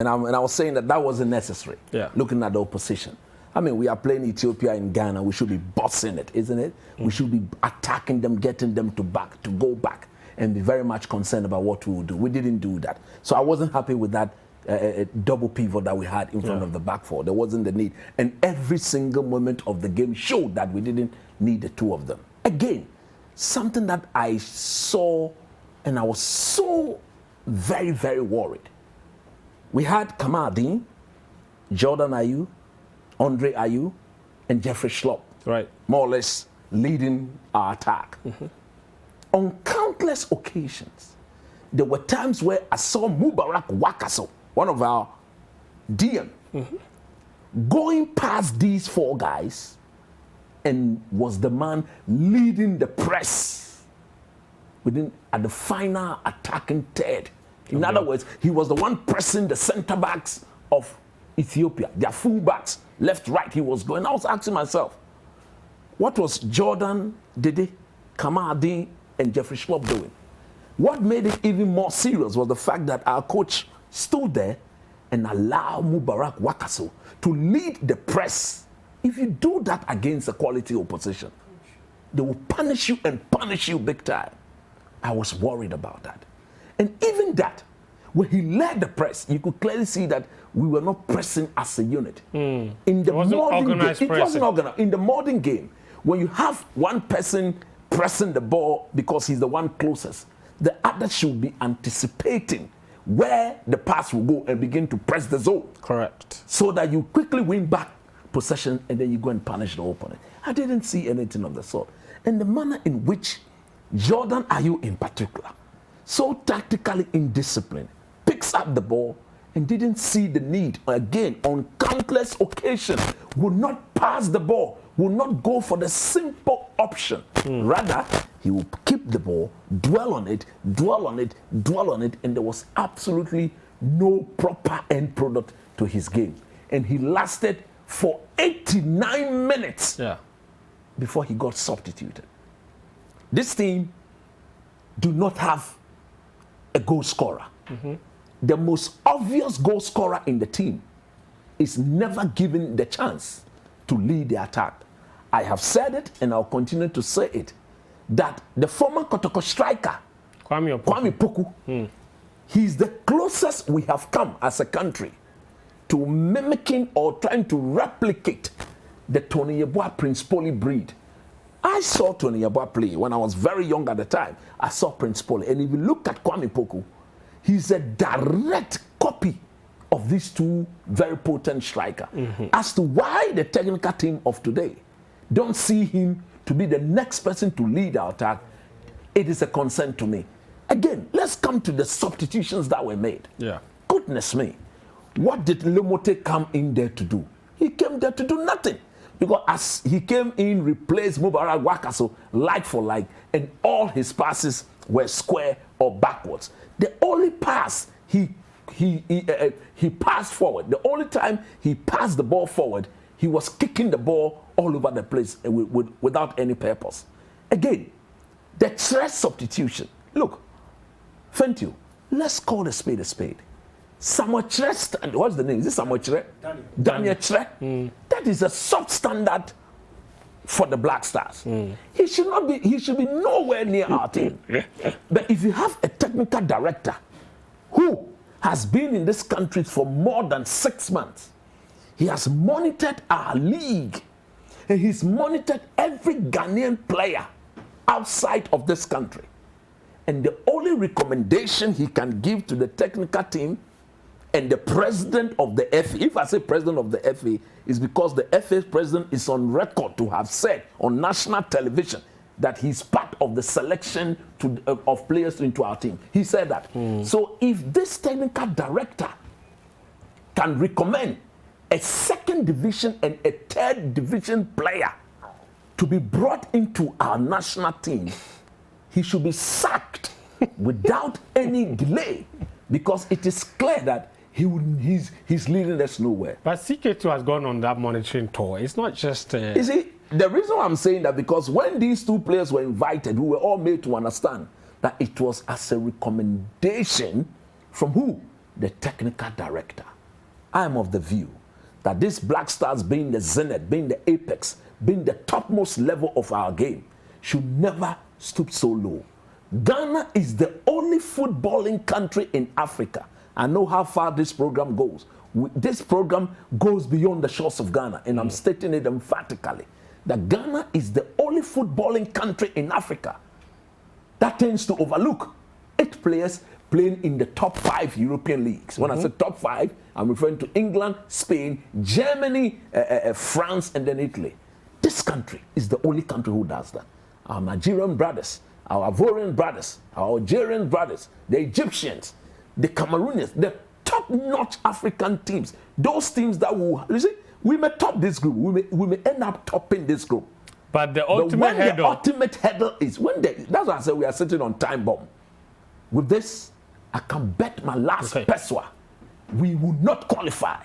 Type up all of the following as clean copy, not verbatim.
And I was saying that wasn't necessary, looking at the opposition. I mean, we are playing Ethiopia in Ghana. We should be bossing it, isn't it? We should be attacking them, getting them to go back, and be very much concerned about what we will do. We didn't do that. So I wasn't happy with that double pivot that we had in front of the back four. There wasn't the need. And every single moment of the game showed that we didn't need the two of them. Again, something that I saw, and I was so very, very worried. We had Kamar Dean, Jordan Ayew, Andre Ayew, and Jeffrey Schlupp, more or less leading our attack. On countless occasions, there were times where I saw Mubarak Wakaso, one of our DM, going past these four guys and was the man leading the press at the final attacking third. In other words, he was the one pressing the center backs of Ethiopia, their full backs, left, right, he was going. I was asking myself, what was Jordan, Dede, Kamar Dean, and Jeffrey Schlupp doing? What made it even more serious was the fact that our coach stood there and allowed Mubarak Wakaso to lead the press. If you do that against a quality opposition, they will punish you and punish you big time. I was worried about that. And even that, when he led the press, you could clearly see that we were not pressing as a unit. In the modern game, it wasn't organized. In the modern game, when you have one person pressing the ball because he's the one closest, the other should be anticipating where the pass will go and begin to press the zone. Correct. So that you quickly win back possession and then you go and punish the opponent. I didn't see anything of the sort. And the manner in which Jordan Ayew in particular, so tactically indisciplined, picks up the ball and didn't see the need, again, on countless occasions, would not pass the ball, will not go for the simple option. Rather, he will keep the ball, dwell on it, and there was absolutely no proper end product to his game. And he lasted for 89 minutes before he got substituted. This team do not have a goal scorer. The most obvious goal scorer in the team is never given the chance to lead the attack. I have said it and I'll continue to say it, that the former Kotoko striker, Kwame Poku, he's the closest we have come as a country to mimicking or trying to replicate the Tony Yeboah Prince Poli breed. I saw Tony Yeboah play when I was very young at the time. I saw Prince Poli, and if you look at Kwame Poku, he's a direct copy of these two very potent strikers. As to why the technical team of today don't see him to be the next person to lead our attack, it is a concern to me. Again, let's come to the substitutions that were made. Goodness me. What did Lemote come in there to do? He came there to do nothing. Because as he came in, replaced Mubarak Wakaso like for like, and all his passes were square or backwards. The only pass he passed forward, the only time he passed the ball forward, he was kicking the ball all over the place without any purpose. Again, the Tre substitution. Look, Fentiu, let's call a spade a spade. Samuel Tre, what's the name? Is it Samuel Tre? Daniel Tre. That is a substandard for the Black Stars. He should be nowhere near our team. But if you have a technical director who has been in this country for more than 6 months, he has monitored our league, and he's monitored every Ghanaian player outside of this country. And the only recommendation he can give to the technical team and the president of the FA, if I say president of the FA, is because the FA president is on record to have said on national television that he's part of the selection of players into our team. He said that. So if this technical director can recommend a second division and a third division player to be brought into our national team, he should be sacked without any delay, because it is clear that he's leading us nowhere. But CK2 has gone on that monitoring tour. It's not just... You see, the reason why I'm saying that, because when these two players were invited, we were all made to understand that it was as a recommendation from who? the technical director. I am of the view that this Black Stars being the zenith, being the apex, being the topmost level of our game, should never stoop so low. Ghana is the only footballing country in Africa. I know how far this program goes. This program goes beyond the shores of Ghana, and I'm stating it emphatically, that Ghana is the only footballing country in Africa that tends to overlook 8 players playing in the top 5 European leagues. When I say top 5, I'm referring to England, Spain, Germany, France, and then Italy. This country is the only country who does that. Our Nigerian brothers, our Ivorian brothers, our Algerian brothers, the Egyptians, the Cameroonians, the top-notch African teams, those teams that will, you see, we may top this group, we may end up topping this group. But the ultimate hurdle, the ultimate hurdle is when that's why I say we are sitting on time bomb. With this, I can bet my last peswa, we will not qualify.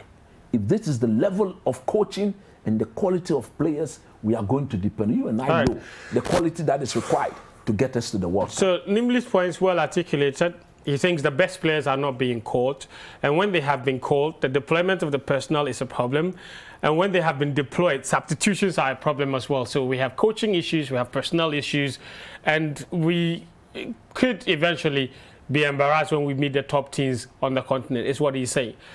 If this is the level of coaching and the quality of players we are going to depend. You and I know the quality that is required to get us to the World Cup. So Nimley's point is well articulated. He thinks the best players are not being called, and when they have been called, the deployment of the personnel is a problem, and when they have been deployed, substitutions are a problem as well. So we have coaching issues, we have personnel issues, and we could eventually be embarrassed when we meet the top teams on the continent, is what he's saying.